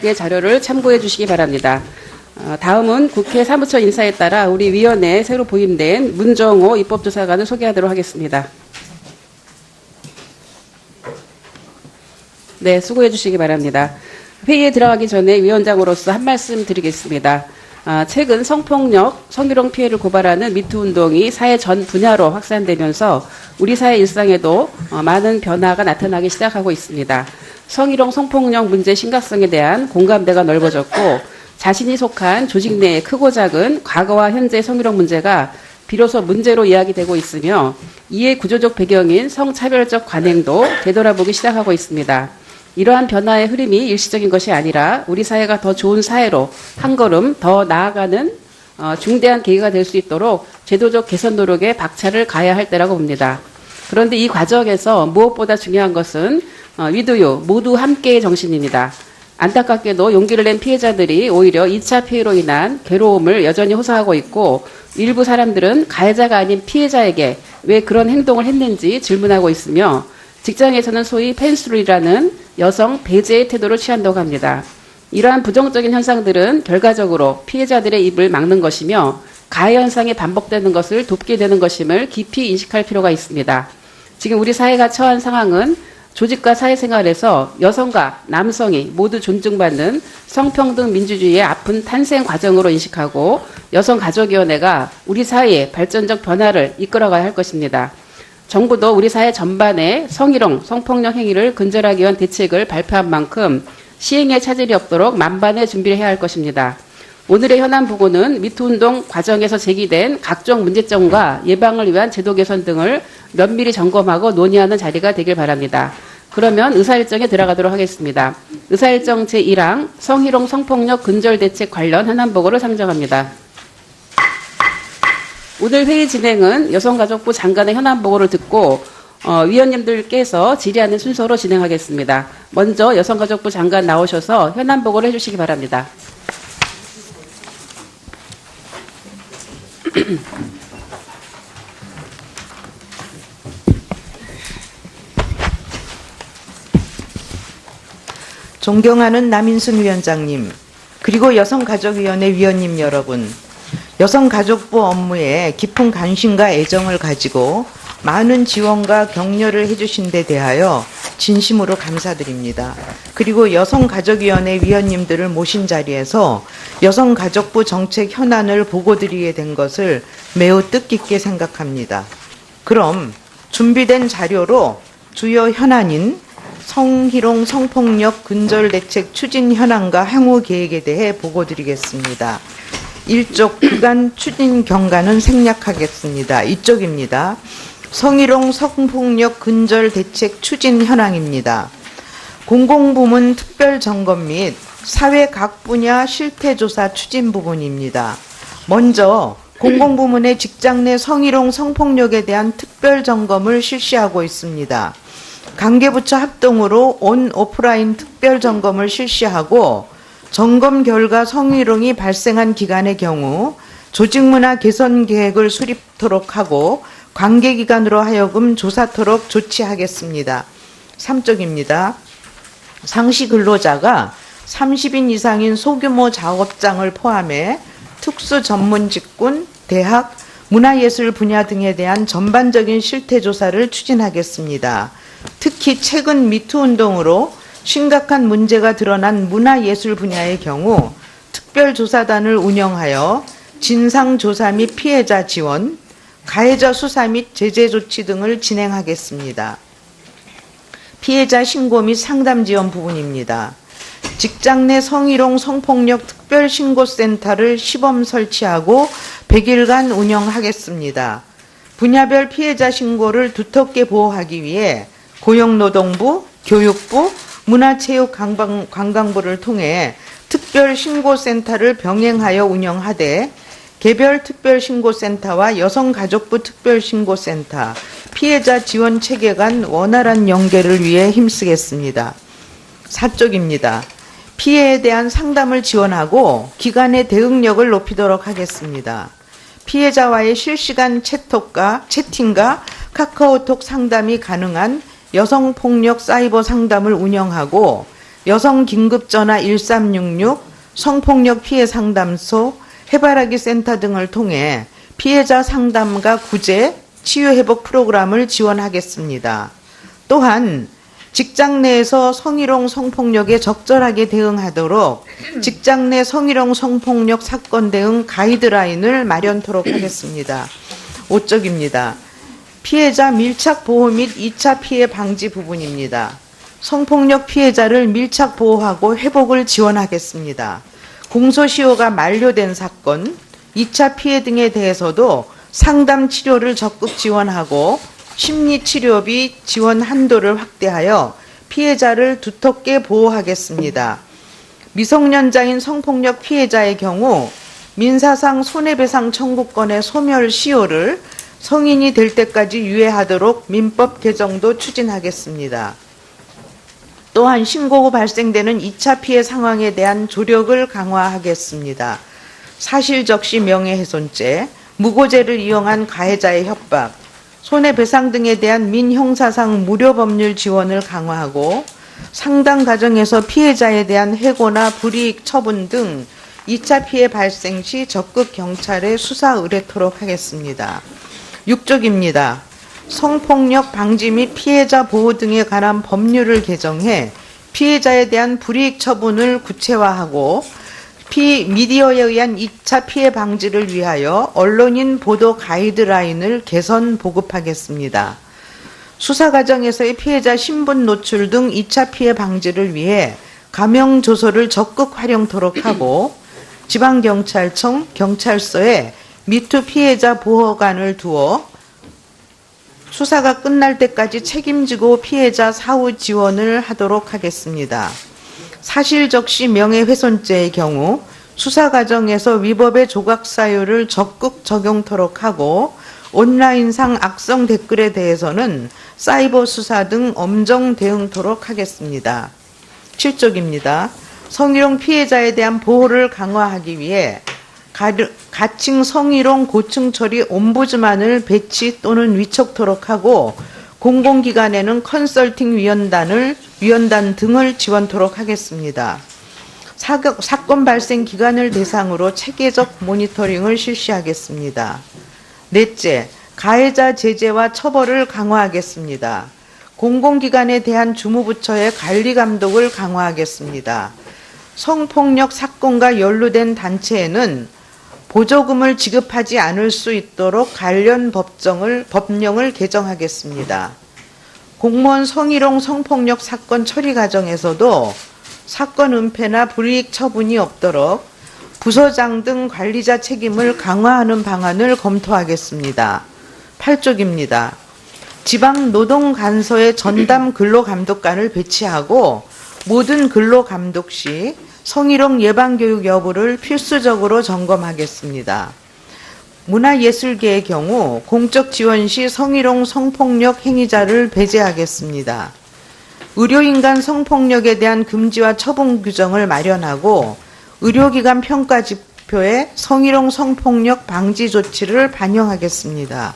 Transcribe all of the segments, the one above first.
개 자료를 참고해 주시기 바랍니다. 다음은 국회 사무처 인사에 따라 우리 위원회에 새로 부임된 문정호 입법조사관을 소개하도록 하겠습니다. 네, 수고해 주시기 바랍니다. 회의에 들어가기 전에 위원장으로서 한 말씀 드리겠습니다. 최근 성폭력, 성희롱 피해를 고발하는 미투 운동이 사회 전 분야로 확산되면서 우리 사회 일상에도 많은 변화가 나타나기 시작하고 있습니다. 성희롱, 성폭력 문제 심각성에 대한 공감대가 넓어졌고 자신이 속한 조직 내의 크고 작은 과거와 현재 성희롱 문제가 비로소 문제로 이야기되고 있으며 이에 구조적 배경인 성차별적 관행도 되돌아보기 시작하고 있습니다. 이러한 변화의 흐름이 일시적인 것이 아니라 우리 사회가 더 좋은 사회로 한 걸음 더 나아가는 중대한 계기가 될 수 있도록 제도적 개선 노력에 박차를 가해야 할 때라고 봅니다. 그런데 이 과정에서 무엇보다 중요한 것은 위드유 모두 함께의 정신입니다. 안타깝게도 용기를 낸 피해자들이 오히려 2차 피해로 인한 괴로움을 여전히 호소하고 있고 일부 사람들은 가해자가 아닌 피해자에게 왜 그런 행동을 했는지 질문하고 있으며 직장에서는 소위 펜스룰이라는 여성 배제의 태도를 취한다고 합니다. 이러한 부정적인 현상들은 결과적으로 피해자들의 입을 막는 것이며 가해 현상이 반복되는 것을 돕게 되는 것임을 깊이 인식할 필요가 있습니다. 지금 우리 사회가 처한 상황은 조직과 사회생활에서 여성과 남성이 모두 존중받는 성평등 민주주의의 아픈 탄생 과정으로 인식하고 여성가족위원회가 우리 사회의 발전적 변화를 이끌어가야 할 것입니다. 정부도 우리 사회 전반에 성희롱, 성폭력 행위를 근절하기 위한 대책을 발표한 만큼 시행에 차질이 없도록 만반의 준비를 해야 할 것입니다. 오늘의 현안 보고는 미투운동 과정에서 제기된 각종 문제점과 예방을 위한 제도 개선 등을 면밀히 점검하고 논의하는 자리가 되길 바랍니다. 그러면 의사일정에 들어가도록 하겠습니다. 의사일정 제1항 성희롱 성폭력 근절대책 관련 현안보고를 상정합니다. 오늘 회의 진행은 여성가족부 장관의 현안보고를 듣고 위원님들께서 질의하는 순서로 진행하겠습니다. 먼저 여성가족부 장관 나오셔서 현안보고를 해주시기 바랍니다. 존경하는 남인순 위원장님, 그리고 여성가족위원회 위원님 여러분, 여성가족부 업무에 깊은 관심과 애정을 가지고 많은 지원과 격려를 해주신 데 대하여 진심으로 감사드립니다. 그리고 여성가족위원회 위원님들을 모신 자리에서 여성가족부 정책 현안을 보고드리게 된 것을 매우 뜻깊게 생각합니다. 그럼 준비된 자료로 주요 현안인 성희롱 성폭력 근절대책 추진 현안과 향후 계획에 대해 보고드리겠습니다. 1쪽 그간 추진 경과는 생략하겠습니다. 이쪽입니다. 성희롱 성폭력 근절대책 추진 현황입니다. 공공부문 특별점검 및 사회 각 분야 실태조사 추진 부분입니다. 먼저 공공부문의 직장 내 성희롱 성폭력에 대한 특별점검을 실시하고 있습니다. 관계부처 합동으로 온 오프라인 특별점검을 실시하고 점검 결과 성희롱이 발생한 기간의 경우 조직문화 개선 계획을 수립토록 하고 관계기관으로 하여금 조사토록 조치하겠습니다. 3쪽입니다. 상시 근로자가 30인 이상인 소규모 작업장을 포함해 특수 전문 직군, 대학, 문화예술 분야 등에 대한 전반적인 실태조사를 추진하겠습니다. 특히 최근 미투운동으로 심각한 문제가 드러난 문화예술 분야의 경우 특별조사단을 운영하여 진상조사 및 피해자 지원, 가해자 수사 및 제재 조치 등을 진행하겠습니다. 피해자 신고 및 상담 지원 부분입니다. 직장 내 성희롱 성폭력 특별신고센터를 시범 설치하고 100일간 운영하겠습니다. 분야별 피해자 신고를 두텁게 보호하기 위해 고용노동부, 교육부, 문화체육관광부를 통해 특별신고센터를 병행하여 운영하되 개별 특별신고센터와 여성가족부 특별신고센터, 피해자 지원 체계 간 원활한 연계를 위해 힘쓰겠습니다. 4쪽입니다. 피해에 대한 상담을 지원하고 기관의 대응력을 높이도록 하겠습니다. 피해자와의 실시간 채팅과 카카오톡 상담이 가능한 여성폭력 사이버 상담을 운영하고 여성 긴급전화 1366, 성폭력 피해 상담소, 해바라기 센터 등을 통해 피해자 상담과 구제, 치유회복 프로그램을 지원하겠습니다. 또한 직장 내에서 성희롱 성폭력에 적절하게 대응하도록 직장 내 성희롱 성폭력 사건 대응 가이드라인을 마련토록 하겠습니다. 5쪽입니다. 피해자 밀착 보호 및 2차 피해 방지 부분입니다. 성폭력 피해자를 밀착 보호하고 회복을 지원하겠습니다. 공소시효가 만료된 사건, 2차 피해 등에 대해서도 상담 치료를 적극 지원하고 심리치료비 지원 한도를 확대하여 피해자를 두텁게 보호하겠습니다. 미성년자인 성폭력 피해자의 경우 민사상 손해배상 청구권의 소멸 시효를 성인이 될 때까지 유예하도록 민법 개정도 추진하겠습니다. 또한 신고 후 발생되는 2차 피해 상황에 대한 조력을 강화하겠습니다. 사실적시 명예훼손죄, 무고죄를 이용한 가해자의 협박, 손해배상 등에 대한 민형사상 무료법률 지원을 강화하고 상담 과정에서 피해자에 대한 해고나 불이익 처분 등 2차 피해 발생 시 적극 경찰에 수사 의뢰토록 하겠습니다. 6쪽입니다. 성폭력 방지 및 피해자 보호 등에 관한 법률을 개정해 피해자에 대한 불이익 처분을 구체화하고 미디어에 의한 2차 피해 방지를 위하여 언론인 보도 가이드라인을 개선 보급하겠습니다. 수사 과정에서의 피해자 신분 노출 등 2차 피해 방지를 위해 가명조서를 적극 활용토록 하고 지방경찰청, 경찰서에 미투 피해자 보호관을 두어 수사가 끝날 때까지 책임지고 피해자 사후 지원을 하도록 하겠습니다. 사실적시 명예훼손죄의 경우 수사 과정에서 위법의 조각 사유를 적극 적용토록 하고 온라인상 악성 댓글에 대해서는 사이버 수사 등 엄정 대응토록 하겠습니다. 7쪽입니다. 성희롱 피해자에 대한 보호를 강화하기 위해 가칭 성희롱 고충 처리 옴부즈만을 배치 또는 위촉토록 하고 공공기관에는 컨설팅 위원단 등을 지원토록 하겠습니다. 사건 발생 기간을 대상으로 체계적 모니터링을 실시하겠습니다. 넷째, 가해자 제재와 처벌을 강화하겠습니다. 공공기관에 대한 주무부처의 관리 감독을 강화하겠습니다. 성폭력 사건과 연루된 단체에는 보조금을 지급하지 않을 수 있도록 관련 법령을 개정하겠습니다. 공무원 성희롱 성폭력 사건 처리 과정에서도 사건 은폐나 불이익 처분이 없도록 부서장 등 관리자 책임을 강화하는 방안을 검토하겠습니다. 8쪽입니다. 지방노동간서에 전담 근로감독관을 배치하고 모든 근로감독 시 성희롱 예방교육 여부를 필수적으로 점검하겠습니다. 문화예술계의 경우 공적 지원 시 성희롱 성폭력 행위자를 배제하겠습니다. 의료인 간 성폭력에 대한 금지와 처분 규정을 마련하고 의료기관 평가지표에 성희롱 성폭력 방지 조치를 반영하겠습니다.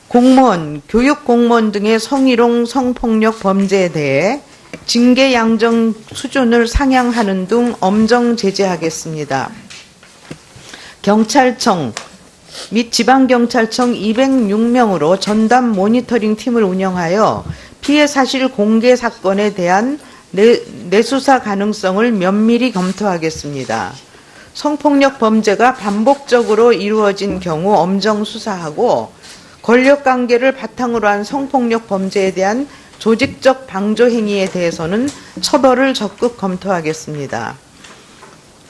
공무원, 교육공무원 등의 성희롱 성폭력 범죄에 대해 징계 양정 수준을 상향하는 등 엄정 제재하겠습니다. 경찰청 및 지방경찰청 206명으로 전담 모니터링 팀을 운영하여 피해 사실 공개 사건에 대한 내수사 가능성을 면밀히 검토하겠습니다. 성폭력 범죄가 반복적으로 이루어진 경우 엄정 수사하고 권력관계를 바탕으로 한 성폭력 범죄에 대한 조직적 방조 행위에 대해서는 처벌을 적극 검토하겠습니다.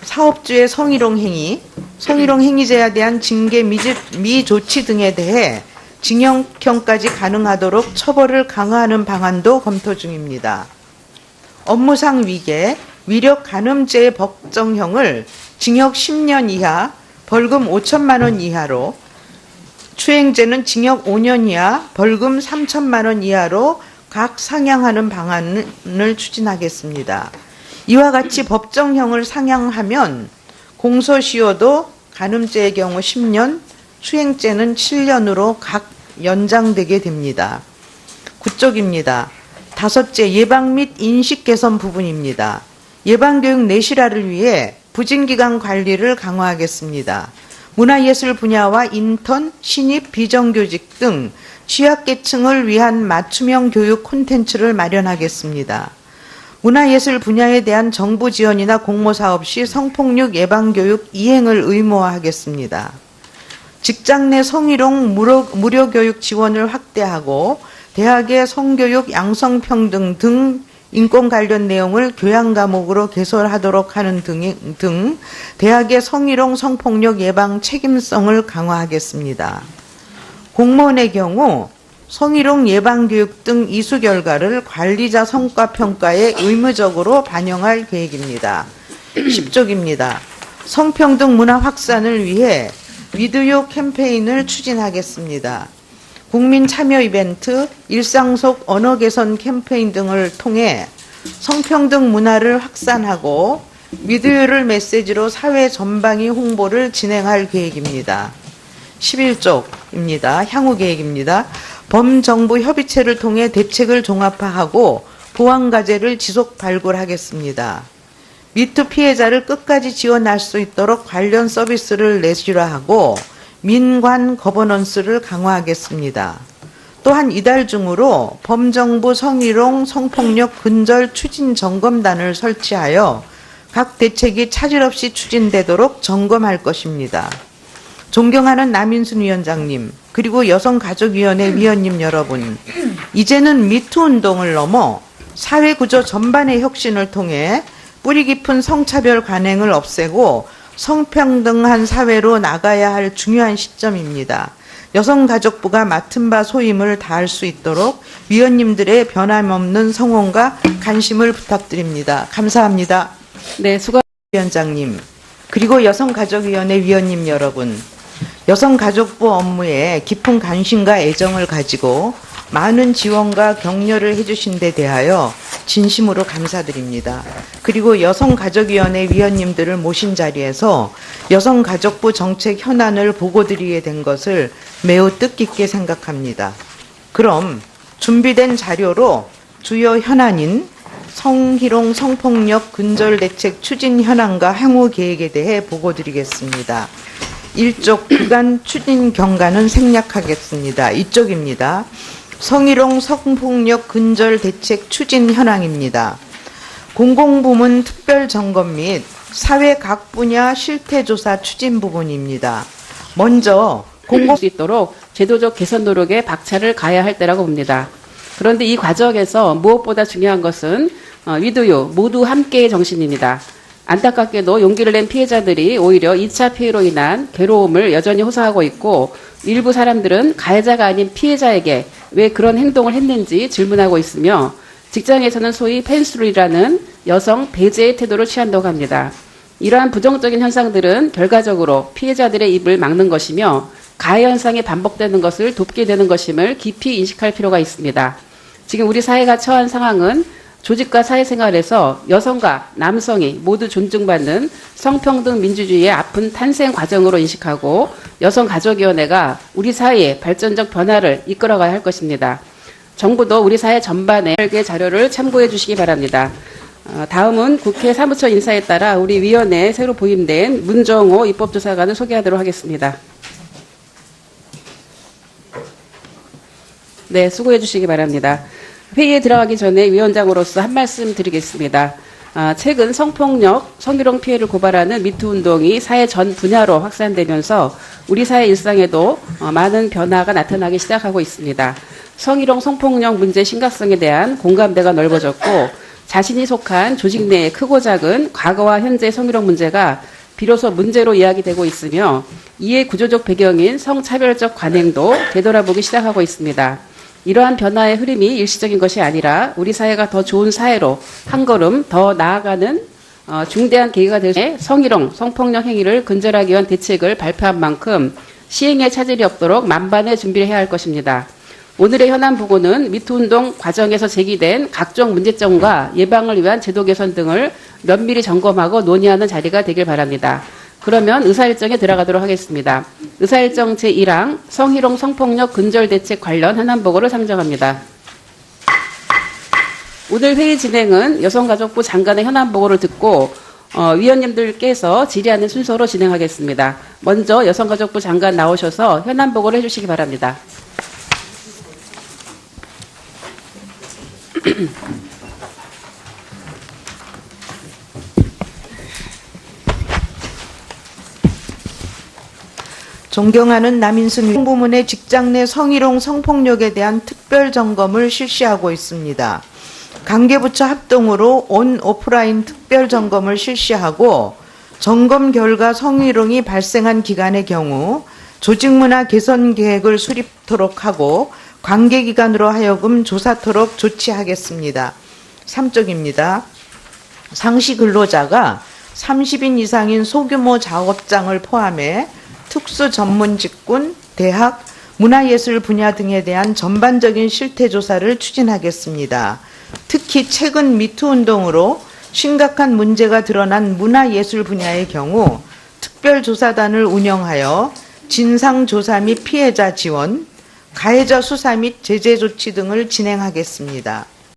사업주의 성희롱 행위, 성희롱 행위자에 대한 징계 미조치 등에 대해 징역형까지 가능하도록 처벌을 강화하는 방안도 검토 중입니다. 업무상 위계, 위력 간음죄의 법정형을 징역 10년 이하, 벌금 5천만 원 이하로, 추행죄는 징역 5년 이하, 벌금 3천만 원 이하로 각 상향하는 방안을 추진하겠습니다. 이와 같이 법정형을 상향하면 공소시효도 간음죄의 경우 10년, 추행죄는 7년으로 각 연장되게 됩니다. 9쪽입니다. 다섯째, 예방 및 인식 개선 부분입니다. 예방교육 내실화를 위해 부진기간 관리를 강화하겠습니다. 문화예술 분야와 인턴, 신입, 비정규직 등 취약계층을 위한 맞춤형 교육 콘텐츠를 마련하겠습니다. 문화예술 분야에 대한 정부 지원이나 공모사업 시 성폭력 예방교육 이행을 의무화하겠습니다. 직장 내 성희롱 무료교육 지원을 확대하고 대학의 성교육, 양성평등 등 인권 관련 내용을 교양 과목으로 개설하도록 하는 등 대학의 성희롱, 성폭력 예방 책임성을 강화하겠습니다. 공무원의 경우 성희롱 예방교육 등 이수 결과를 관리자 성과평가에 의무적으로 반영할 계획입니다. 10쪽입니다. 성평등 문화 확산을 위해 위드요 캠페인을 추진하겠습니다. 국민 참여 이벤트, 일상 속 언어 개선 캠페인 등을 통해 성평등 문화를 확산하고 위드요를 메시지로 사회 전방위 홍보를 진행할 계획입니다. 11쪽입니다. 향후 계획입니다. 범정부 협의체를 통해 대책을 종합화하고 보완과제를 지속 발굴하겠습니다. 미투 피해자를 끝까지 지원할 수 있도록 관련 서비스를 내실화하고 민관 거버넌스를 강화하겠습니다. 또한 이달 중으로 범정부 성희롱 성폭력 근절 추진 점검단을 설치하여 각 대책이 차질 없이 추진되도록 점검할 것입니다. 존경하는 남인순 위원장님, 그리고 여성가족위원회 위원님 여러분, 이제는 미투 운동을 넘어 사회구조 전반의 혁신을 통해 뿌리 깊은 성차별 관행을 없애고 성평등한 사회로 나가야 할 중요한 시점입니다. 여성가족부가 맡은 바 소임을 다할 수 있도록 위원님들의 변함없는 성원과 관심을 부탁드립니다. 감사합니다. 네, 수고. 위원장님, 그리고 여성가족위원회 위원님 여러분, 여성가족부 업무에 깊은 관심과 애정을 가지고 많은 지원과 격려를 해주신 데 대하여 진심으로 감사드립니다. 그리고 여성가족위원회 위원님들을 모신 자리에서 여성가족부 정책 현안을 보고드리게 된 것을 매우 뜻깊게 생각합니다. 그럼 준비된 자료로 주요 현안인 성희롱 성폭력 근절 대책 추진 현안과 향후 계획에 대해 보고드리겠습니다. 1쪽 그간 추진 경과는 생략하겠습니다. 2쪽입니다. 성희롱 성폭력 근절 대책 추진 현황입니다. 공공부문 특별점검 및 사회 각 분야 실태조사 추진 부분입니다. 먼저 공공 수 있도록 제도적 개선 노력에 박차를 가해야 할 때라고 봅니다. 그런데 이 과정에서 무엇보다 중요한 것은 위드요 모두 함께의 정신입니다. 안타깝게도 용기를 낸 피해자들이 오히려 2차 피해로 인한 괴로움을 여전히 호소하고 있고 일부 사람들은 가해자가 아닌 피해자에게 왜 그런 행동을 했는지 질문하고 있으며 직장에서는 소위 펜스룰이라는 여성 배제의 태도를 취한다고 합니다. 이러한 부정적인 현상들은 결과적으로 피해자들의 입을 막는 것이며 가해 현상이 반복되는 것을 돕게 되는 것임을 깊이 인식할 필요가 있습니다. 지금 우리 사회가 처한 상황은 조직과 사회생활에서 여성과 남성이 모두 존중받는 성평등 민주주의의 아픈 탄생 과정으로 인식하고 여성가족위원회가 우리 사회의 발전적 변화를 이끌어가야 할 것입니다. 정부도 우리 사회 전반의 자료를 참고해 주시기 바랍니다. 다음은 국회 사무처 인사에 따라 우리 위원회에 새로 부임된 문정호 입법조사관을 소개하도록 하겠습니다. 네, 수고해 주시기 바랍니다. 회의에 들어가기 전에 위원장으로서 한 말씀 드리겠습니다. 최근 성폭력, 성희롱 피해를 고발하는 미투 운동이 사회 전 분야로 확산되면서 우리 사회 일상에도 많은 변화가 나타나기 시작하고 있습니다. 성희롱, 성폭력 문제 심각성에 대한 공감대가 넓어졌고 자신이 속한 조직 내의 크고 작은 과거와 현재 성희롱 문제가 비로소 문제로 이야기되고 있으며 이에 구조적 배경인 성차별적 관행도 되돌아보기 시작하고 있습니다. 이러한 변화의 흐름이 일시적인 것이 아니라 우리 사회가 더 좋은 사회로 한 걸음 더 나아가는 중대한 계기가 될 성희롱, 성폭력 행위를 근절하기 위한 대책을 발표한 만큼 시행에 차질이 없도록 만반의 준비를 해야 할 것입니다. 오늘의 현안 보고는 미투운동 과정에서 제기된 각종 문제점과 예방을 위한 제도 개선 등을 면밀히 점검하고 논의하는 자리가 되길 바랍니다. 그러면 의사일정에 들어가도록 하겠습니다. 의사일정 제1항 성희롱 성폭력 근절 대책 관련 현안 보고를 상정합니다. 오늘 회의 진행은 여성가족부 장관의 현안 보고를 듣고 위원님들께서 질의하는 순서로 진행하겠습니다. 먼저 여성가족부 장관 나오셔서 현안 보고를 해주시기 바랍니다. 존경하는 남인순 부문의 직장 내 성희롱 성폭력에 대한 특별 점검을 실시하고 있습니다. 관계부처 합동으로 온 오프라인 특별 점검을 실시하고 점검 결과 성희롱이 발생한 기간의 경우 조직문화 개선 계획을 수립토록 하고 관계기관으로 하여금 조사토록 조치하겠습니다. 3쪽입니다. 상시 근로자가 30인 이상인 소규모 작업장을 포함해 특수 전문 직군, 대학, 문화예술 분야 등에 대한 전반적인 실태조사를 추진하겠습니다. 특히 최근 미투 운동으로 심각한 문제가 드러난 문화예술 분야의 경우 특별조사단을 운영하여 진상조사 및 피해자 지원, 가해자 수사 및 제재 조치 등을 진행하겠습니다.